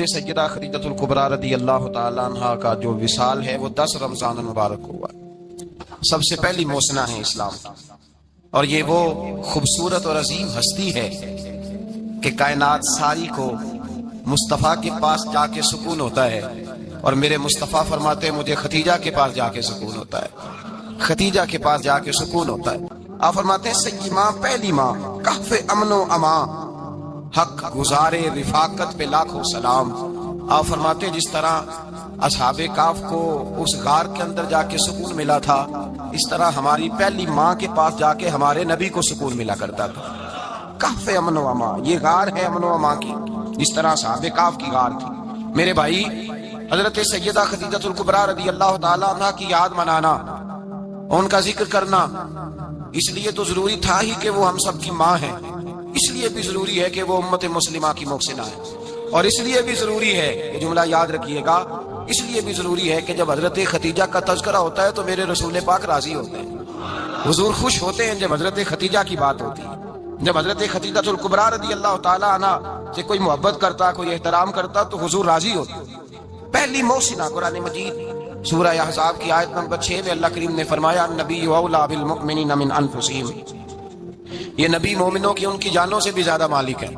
سیدہ خدیجہ الکبریٰ رضی اللہ تعالیٰ عنہ کا جو وصال ہے وہ 10 رمضان المبارک ہوا۔ سب سے پہلی موسنہ ہے اسلام کی، اور یہ وہ خوبصورت اور عظیم ہستی ہے کہ کائنات ساری کو مصطفیٰ کے پاس جا کے سکون ہوتا ہے، اور میرے مصطفیٰ فرماتے ہیں مجھے ختیجہ کے پاس جا کے سکون ہوتا ہے، ختیجہ کے پاس جا کے سکون ہوتا ہے۔ آپ فرماتے ہیں سیدی ماں، پہلی ماں، کہف امن و امان، حق گزارے رفاقت پہ لاکھوں سلام۔ آپ فرماتے ہیں جس طرح اصحاب کہف کو اس غار کے اندر جا کے سکون ملا تھا، اس طرح ہماری پہلی ماں کے پاس جا کے ہمارے نبی کو سکون ملا کرتا تھا۔ کہف امن و امان، یہ غار ہے امن و امان کی، جس طرح اصحاب کہف کی غار تھی۔ میرے بھائی، حضرت سیدہ خدیجہ الکبریٰ رضی اللہ تعالیٰ عنہ کی یاد منانا، ان کا ذکر کرنا، اس لیے تو ضروری تھا ہی کہ وہ ہم سب کی ماں ہیں، اس لیے بھی ضروری ہے کہ وہ امت مسلمہ کی محسنہ ہے، اور اس لیے بھی ضروری ہے، یہ جملہ یاد رکھیے گا، اس لیے بھی ضروری ہے کہ جب حضرت خدیجہ کا تذکرہ ہوتا ہے تو میرے رسول پاک راضی ہوتے ہیں، حضور خوش ہوتے ہیں جب حضرت خدیجہ کی بات ہوتی ہے۔ جب حضرت خدیجہ الکبریٰ رضی اللہ تعالیٰ عنہ سے کوئی محبت کرتا، کوئی احترام کرتا تو حضور راضی ہوتے۔ پہلی محسنہ قرآن مجید سورہ احزاب کی آیت نمبر 6 میں اللہ کریم نے فرمایا النبی اولیٰ بالمؤمنین من انفسہم، یہ نبی مومنوں کی ان کی جانوں سے بھی زیادہ مالک ہے،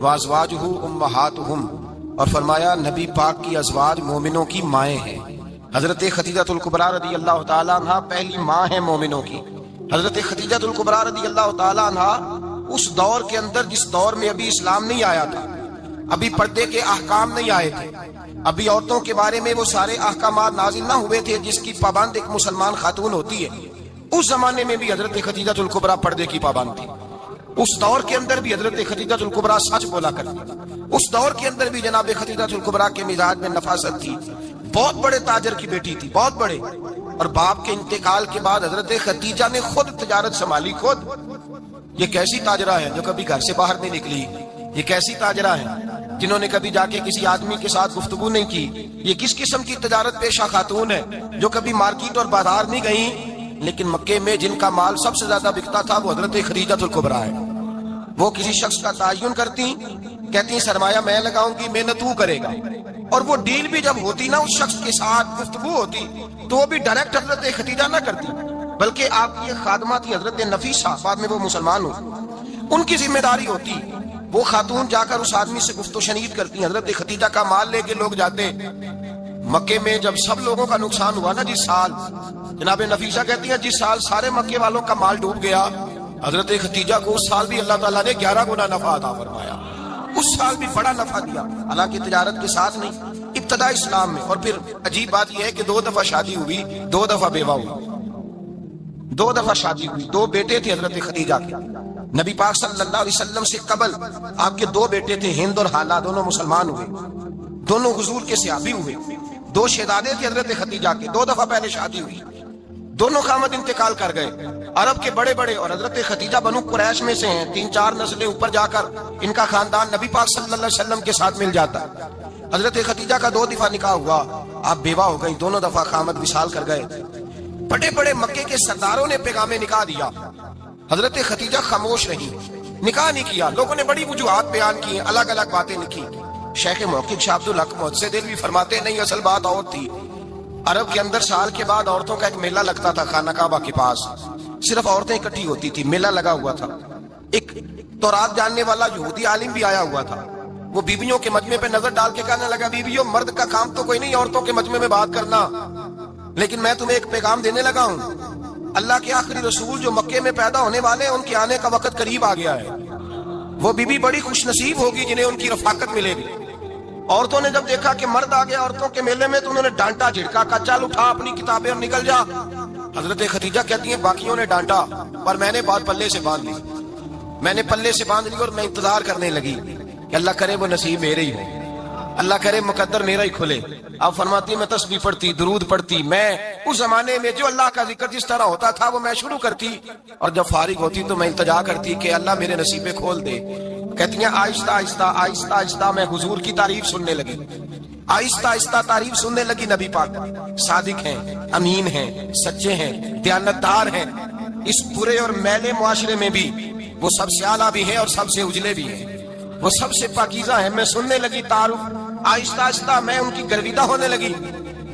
وازواجہ امہاتہم، اور فرمایا نبی پاک کی ازواج مومنوں کی مائیں ہیں۔ حضرت خدیجہ الکبریٰ رضی اللہ تعالیٰ عنہ پہلی ماں ہے مومنوں کی۔ حضرت خدیجہ الکبریٰ رضی اللہ تعالیٰ عنہ اس دور کے اندر جس دور میں ابھی اسلام نہیں آیا تھا، ابھی پردے کے احکام نہیں آئے تھے، ابھی عورتوں کے بارے میں وہ سارے احکامات نازل نہ ہوئے تھے جس کی پابند ایک مسلمان خاتون ہوتی ہے، اس زمانے میں بھی حضرت خدیجہ الکبریٰ پردے کی پابند تھی۔ اس دور کے اندر بھی حضرت خدیجہ الکبریٰ سچ بولا کرتی، اس دور کے اندر بھی جناب خدیجہ الکبریٰ کے مزاج میں نفاست تھی، بہت بڑے تاجر کی بیٹی تھی، بہت بڑے، اور باپ کے انتقال کے بعد حضرت خدیجہ نے خود تجارت سنبھالی، خود۔ یہ کیسی تاجرہ ہے جو کبھی گھر سے باہر نہیں نکلی، یہ کیسی تاجرہ ہے جنہوں نے کبھی جا کے کسی آدمی کے ساتھ گفتگو نہیں کی، یہ کس قسم کی تجارت پیشہ خاتون ہے جو کبھی مارکیٹ اور بازار نہیں گئی، لیکن مکے میں جن کا مال سب سے زیادہ بکتا تھا وہ حضرت خدیجہ الکبریٰ ہے۔ وہ کسی شخص کا تعین کرتی، کہتی سرمایہ میں لگاؤں گی، محنت تو کرے گا، اور وہ ڈیل بھی جب ہوتی نا اس شخص کے ساتھ گفتگو ہوتی تو وہ بھی ڈائریکٹ حضرت خدیجہ نہ کرتی، بلکہ آپ کی خادمہ تھی حضرت نفیسہ، بعد میں وہ مسلمان ہوئی، ان کی ذمہ داری ہوتی، وہ خاتون جا کر اس آدمی سے گفت و شنید کرتی۔ حضرت خدیجہ کا مال لے کے لوگ جاتے مکے میں، جب سب لوگوں کا نقصان ہوا نا جس سال، جناب نفیسہ کہتی ہیں جس سال سارے مکے والوں کا مال ڈوب گیا، حضرت خدیجہ کو اس سال بھی اللہ تعالیٰ نے 11 گنا نفع عطا فرمایا، اس سال بھی بڑا نفع دیا، حالانکہ تجارت کے ساتھ نہیں، ابتدا اسلام میں۔ اور پھر عجیب بات یہ ہے کہ 2 دفعہ شادی ہوئی، 2 دفعہ بیوہ ہوئی، 2 دفعہ شادی ہوئی، 2 بیٹے تھے حضرت خدیجہ کے۔ نبی پاک صلی اللہ علیہ وسلم سے قبل آپ کے 2 بیٹے تھے، ہند اور حالہ، دونوں مسلمان ہوئے، دونوں حضور کے صحابی ہوئے۔ 2 شہزادے تھے حضرت خدیجہ کے، 2 دفعہ پہلے شادی ہوئی، دونوں خامد انتقال کر گئے، عرب کے بڑے بڑے، اور حضرت خدیجہ بنو قریش میں سے ہیں، 3-4 نسلیں اوپر جا کر ان کا خاندان نبی پاک صلی اللہ علیہ وسلم کے ساتھ مل جاتا ہے۔ حضرت خدیجہ کا 2 دفعہ نکاح ہوا، آپ بیوہ ہو گئی، دونوں دفعہ خامد وصال کر گئے۔ بڑے بڑے مکے کے سرداروں نے پیغام نکاح دیا، حضرت خدیجہ خاموش رہی، نکاح نہیں کیا۔ لوگوں نے بڑی وجوہات بیان کی، الگ الگ باتیں لکھی۔ شیخ محقق شاہ عبد الحق محدث دہلوی فرماتے نہیں، اصل بات اور تھی۔ عرب کے اندر سال کے بعد عورتوں کا ایک میلہ لگتا تھا خانہ کعبہ کے پاس، صرف عورتیں اکٹھی ہوتی تھی، میلہ لگا ہوا تھا۔ ایک تورات جاننے والا یہودی عالم بھی آیا ہوا تھا، وہ بیویوں کے مجمع پہ نظر ڈال کے کہنے لگا بیویوں، مرد کا کام تو کوئی نہیں عورتوں کے مجمع میں بات کرنا، لیکن میں تمہیں ایک پیغام دینے لگا ہوں، اللہ کے آخری رسول جو مکے میں پیدا ہونے والے ہیں ان کے آنے کا وقت قریب آ گیا ہے، وہ بیوی بڑی خوش نصیب ہوگی جنہیں ان کی رفاقت ملے گی۔ عورتوں نے جب دیکھا کہ مرد آ گیا عورتوں کے میلے میں تو انہوں نے ڈانٹا جھڑکا، کہا چل اٹھا اپنی کتابیں اور نکل جا۔ حضرت خدیجہ کہتی ہیں باقیوں نے ڈانٹا پر میں نے بات پلے سے باندھ لی، میں نے پلے سے باندھ لی اور میں انتظار کرنے لگی کہ اللہ کرے وہ نصیب میرے ہی ہو، اللہ کرے مقدر میرا ہی کھلے۔ آپ فرماتی میں تسبیح پڑھتی، درود پڑھتی، میں اس زمانے میں جو اللہ کا ذکر جس طرح ہوتا تھا وہ میں شروع کرتی، اور جب فارغ ہوتی تو میں التجا کرتی کہ اللہ میرے نصیبے کھول دے۔ کہتی ہیں آہستہ آہستہ آہستہ آہستہ میں حضور کی تعریف سننے لگی، آہستہ آہستہ تعریف سننے لگی نبی پاک، صادق ہیں، امین ہیں، سچے ہیں، دیانتدار ہیں، اس برے اور میلے معاشرے میں بھی وہ سب سے اعلیٰ بھی ہیں اور سب سے اجلے بھی ہیں، وہ سب سے پاکیزہ ہیں۔ میں سننے لگی تعارف، آہستہ آہستہ میں ان کی گرویدہ ہونے لگی۔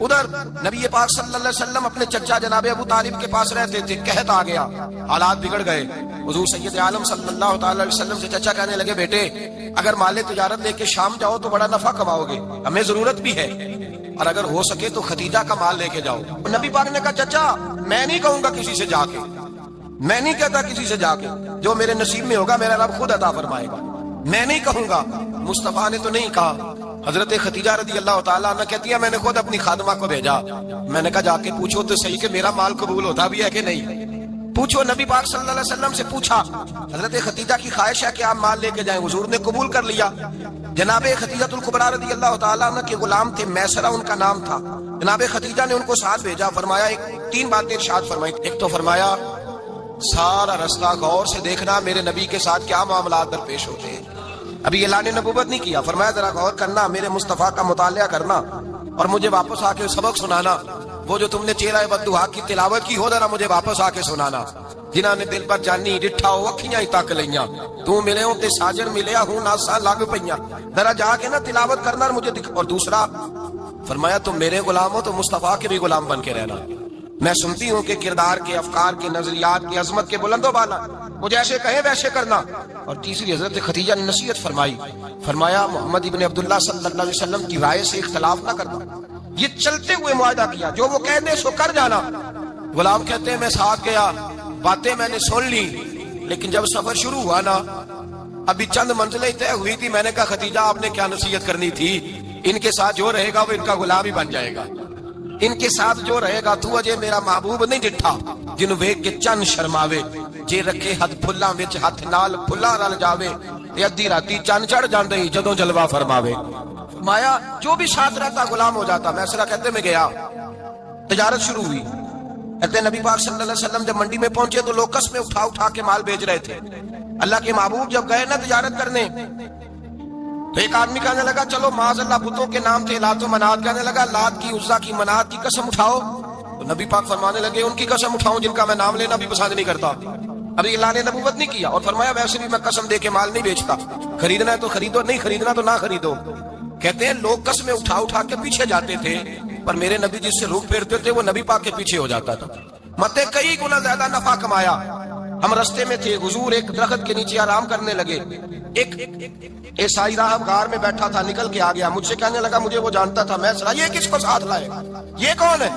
ادھر نبی پاک صلی اللہ علیہ وسلم اپنے چچا جناب ابو طالب کے پاس رہتے تھے، قحط آ گیا، حالات بگڑ گئے۔ حضور سید عالم صلی اللہ تعالی علیہ وسلم سے چچا کہنے لگے بیٹے اگر مال تجارت لے کے شام جاؤ تو بڑا نفع کماؤ گے، ہمیں ضرورت بھی ہے، اور اگر ہو سکے تو خدیجہ کا مال لے کے جاؤ۔ نبی پاک نے کہا چچا میں نہیں کہوں گا کسی سے جا کے، میں نہیں کہتا کسی سے جا کے، جو میرے نصیب میں ہوگا میرا رب خود عطا فرمائے گا، میں نہیں کہوں گا۔ مصطفیٰ نے تو نہیں کہا۔ حضرت خدیجہ رضی اللہ تعالیٰ عنہ کہتی ہے میں نے خود اپنی خادمہ کو بھیجا، میں نے کہا جا کے پوچھو تو صحیح کہ میرا مال قبول ہوتا بھی ہے کہ نہیں، پوچھو۔ نبی پاک صلی اللہ علیہ وسلم سے پوچھا، حضرت خدیجہ کی خواہش ہے کہ آپ مال لے کے جائیں، حضور نے قبول کر لیا۔ جناب خدیجہ الکبریٰ رضی اللہ تعالیٰ عنہ کے غلام تھے، میسرہ ان کا نام تھا۔ جناب خدیجہ نے ان کو ساتھ بھیجا، فرمایا تین باتیں ارشاد فرمائی۔ ایک تو فرمایا سارا رستہ غور سے دیکھنا میرے نبی کے ساتھ کیا معاملات درپیش ہوتے ہیں۔ ابھی اعلان نبوت نہیں کیا، فرمایا ذرا غور کرنا، میرے مصطفیٰ کا مطالعہ کرنا اور مجھے واپس آ کے سبق سنانا، وہ جو تم نے چہرہ بددعا کی تلاوت کی ہو ذرا مجھے واپس آ کے سنانا۔ جنہاں نے دل پر جانی ڈٹھا ہو اکھیاں ہی تک لئیاں، تو ملے ہوں تے ساجر ملیا ہوں ناسا لگ پئیاں، ذرا جا کے نا تلاوت کرنا اور مجھے اور دوسرا فرمایا تم میرے غلام ہو تو مصطفیٰ کے بھی غلام بن کے رہنا، میں سنتی ہوں کہ کردار کے، افکار کے، نظریات کی عظمت کے بلند و بالا، مجھے ایسے کہیں ویسے کرنا۔ اور تیسری حضرت خدیجہ نے نصیحت فرمائی، فرمایا محمد ابن عبداللہ صلی اللہ علیہ وسلم کی رائے سے اختلاف نہ کرنا، یہ چلتے ہوئے معاہدہ کیا، جو وہ کہہ دے سو کر جانا۔ غلام کہتے ہیں میں ساتھ گیا، باتیں میں نے سن لی، لیکن جب سفر شروع ہوا نا ابھی چند منزلیں طے ہوئی تھی، میں نے کہا خدیجہ آپ نے کیا نصیحت کرنی تھی، ان کے ساتھ جو رہے گا وہ ان کا غلام ہی بن جائے گا، ان کے ساتھ جو رہے گا تو اجے میرا محبوب نہیں ڈٹھا جنوں ویکھ کے چن شرماوے، جے رکھے ہاتھ پھلاں وچ ہاتھ نال پھلاں رل جاوے تے ادھی راتی چن چڑھ جاندے جدوں جلوہ فرماوے۔ فرمایا جو بھی ساتھ رہتا غلام ہو جاتا۔ میسرہ کہتے میں گیا، تجارت شروع ہوئی۔ کہتے نبی پاک صلی اللہ علیہ وسلم جب منڈی میں پہنچے تو لوگ قسمیں اٹھا اٹھا کے مال بیچ رہے تھے۔ اللہ کے محبوب جب گئے نا تجارت کرنے تو ایک آدمی کہنے لگا چلو معاذ اللہ بتوں کے نام تھے لات و منات، کہنے لگا لات کی، عزا کی، منات کی قسم اٹھاؤ، تو نبی پاک فرمانے لگے ان کی قسم اٹھاؤں جن کا میں نام لینا بھی پسند نہیں کرتا۔ ابھی اعلان نبوت نہیں کیا، اور فرمایا ویسے بھی میں قسم دے کے مال نہیں بیچتا، خریدنا ہے تو خریدو، نہیں خریدنا تو نہ خریدو۔ کہتے ہیں لوگ قسمیں اٹھا اٹھا کے پیچھے جاتے تھے، پر میرے نبی جس سے رخ پھیرتے تھے وہ نبی پاک کے پیچھے ہو جاتا تھا۔ متے کئی گنا زیادہ نفع کمایا۔ ہم رستے میں تھے، حضور ایک درخت کے نیچے آرام کرنے لگے، ایک عیسائی راہب غار میں بیٹھا تھا، نکل کے آ گیا، مجھ سے کہنے لگا مجھے وہ جانتا تھا، میں سنا یہ کس کو ساتھ لائے، یہ کون ہے؟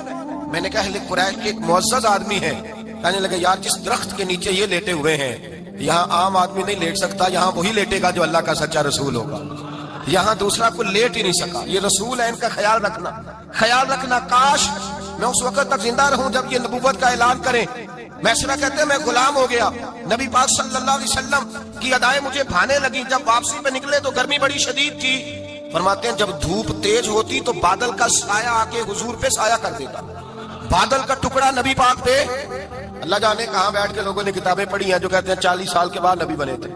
میں نے کہا اہل قریش کے ایک معزز آدمی ہے۔ کہنے لگے یار جس درخت کے نیچے یہ لیٹے ہوئے ہیں یہاں عام آدمی نہیں لیٹ سکتا، یہاں وہی لیٹے گا جو اللہ کا سچا رسول ہوگا، یہاں دوسرا کوئی لیٹ ہی نہیں سکا، یہ رسول ہے، ان کا خیال رکھنا، خیال رکھنا۔ کاش میں اس وقت تک زندہ رہوں جب یہ نبوت کا اعلان کریں۔ میسرہ کہتے ہیں میں غلام ہو گیا، نبی پاک صلی اللہ علیہ وسلم کی ادائیں مجھے بھانے لگی۔ جب واپسی پہ نکلے تو گرمی بڑی شدید تھی، فرماتے ہیں جب دھوپ تیز ہوتی تو بادل کا سایہ آ کے حضور پہ سایہ کر دیتا، بادل کا ٹکڑا نبی پاک پہ۔ اللہ جانے کہاں بیٹھ کے لوگوں نے کتابیں پڑھی ہیں جو کہتے ہیں 40 سال کے بعد نبی بنے تھے،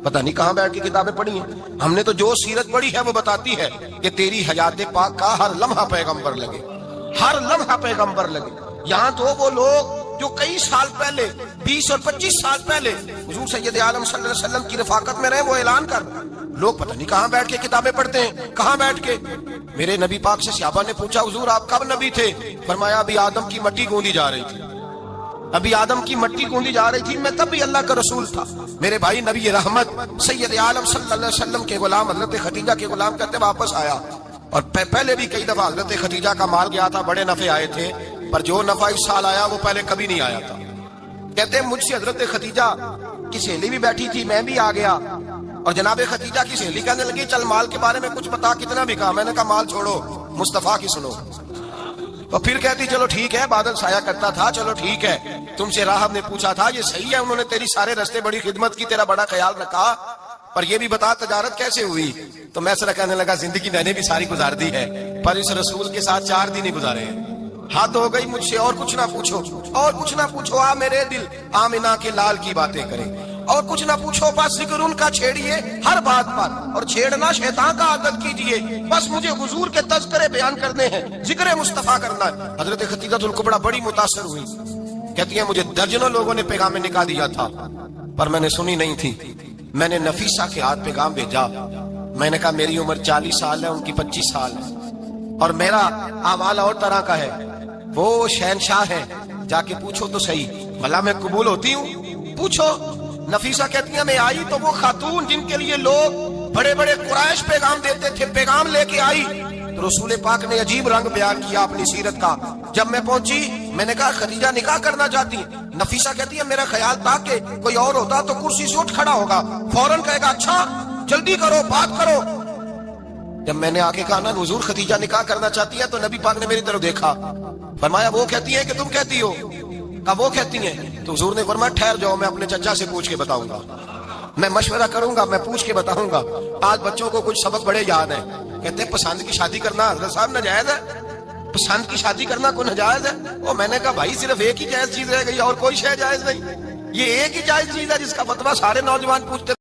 پتہ نہیں کہاں بیٹھ کے کتابیں پڑھی ہیں۔ ہم نے تو جو سیرت پڑھی ہے وہ بتاتی ہے کہ تیری حیات پاک کا ہر لمحہ پیغمبر لگے، ہر لمحہ پیغمبر لگے۔ یہاں تو وہ لوگ جو کئی سال پہلے 20 اور 25 سال پہلے حضور سید عالم صلی اللہ علیہ وسلم کی رفاقت میں رہے وہ اعلان کر لوگ پتہ نہیں کہاں بیٹھ کے کتابیں پڑھتے ہیں، کہاں بیٹھ کے۔ میرے نبی پاک سے صحابہ نے پوچھا حضور آپ کب نبی تھے؟ فرمایا ابھی آدم کی مٹی گوندی جا رہی تھی، ابھی آدم کی مٹی گوندی جا رہی تھی، میں تب بھی اللہ کا رسول تھا۔ میرے بھائی نبی رحمت سید عالم صلی اللہ علیہ وسلم کے غلام حضرت خدیجہ کے غلام کہتے واپس آیا، اور پہلے بھی کئی دفعہ حضرت خدیجہ کا مال گیا تھا، بڑے نفع آئے تھے، پر جو نفع اس سال آیا وہ پہلے کبھی نہیں آیا تھا۔ کہتے ہیں مجھ سے حضرت خدیجہ کی سہیلی بھی بیٹھی تھی، میں بھی آ گیا، اور جناب خدیجہ کی سہیلی کہنے لگی چل مال کے بارے میں کچھ بتا، کتنا بھی کہا؟ میں نے کہا مال چھوڑو مصطفیٰ کی سنو۔ اور پھر کہتی چلو ٹھیک ہے، بادل سایہ کرتا تھا، چلو ٹھیک ہے، تم سے راہب نے پوچھا تھا یہ صحیح ہے، انہوں نے تیری سارے رستے بڑی خدمت کی، تیرا بڑا خیال رکھا، پر یہ بھی بتا تجارت کیسے ہوئی؟ تو میسرہ کہنے لگا زندگی میں نے بھی ساری گزار دی ہے، پر اس رسول کے ساتھ 4 دن ہی گزارے ہیں، حد ہو گئی مجھ سے، اور کچھ نہ پوچھو، اور کچھ نہ پوچھو، آ میرے دل آمنہ کے لال کی باتیں کریں، اور کچھ نہ پوچھو، بس ذکر ان کا چھیڑیے ہر بات پر، اور چھیڑنا شیطان کا عادت کیجئے، بس مجھے حضور کے تذکرے بیان کرنے ہیں، ذکر مصطفیٰ کرنا ہے۔ حضرت خدیجہ الکبریٰ بڑی متاثر ہوئی، کہتی ہیں مجھے درجنوں لوگوں نے پیغام نکاح دیا تھا پر میں نے سنی نہیں تھی، میں نے نفیسہ کے ہاتھ پیغام بھیجا، میں نے کہا میری عمر 40 سال ہے، ان کی 25 سال ہے، اور میرا اعمال اور طرح کا ہے، وہ شہنشاہ ہے، جا کے پوچھو تو صحیح بھلا میں قبول ہوتی ہوں؟ پوچھو۔ نفیسہ کہتی ہیں میں آئی تو وہ خاتون جن کے لیے لوگ بڑے بڑے قریش پیغام دیتے تھے، پیغام لے کے آئی، تو رسول پاک نے عجیب رنگ بیان کیا اپنی سیرت کا۔ جب میں پہنچی میں نے کہا خدیجہ نکاح کرنا چاہتی ہیں؟ نفیسہ کہتی ہے میرا خیال تھا کہ کوئی اور ہوتا تو کرسی سے اٹھ کھڑا ہوگا، فوراً کہے گا اچھا جلدی کرو بات کرو۔ جب میں نے آ کے کہا نا حضور خدیجہ نکاح کرنا چاہتی ہے، تو نبی پاک نے میری طرف دیکھا، فرمایا وہ کہتی ہے کہ تم کہتی ہو؟ کہا وہ کہتی ہیں۔ تو حضور نے فرمایا ٹھہر جاؤ، میں اپنے چچا سے پوچھ کے بتاؤں گا، میں مشورہ کروں گا، میں پوچھ کے بتاؤں گا۔ آج بچوں کو کچھ سبق بڑے یاد ہیں، کہتے ہیں پسند کی شادی کرنا حضرت صاحب ناجائز ہے؟ پسند کی شادی کرنا کوئی ناجائز ہے؟ اور میں نے کہا بھائی صرف ایک ہی جائز چیز رہ گئی اور کوئی شے جائز نہیں، یہ ایک ہی جائز چیز ہے جس کا فتویٰ سارے نوجوان پوچھتے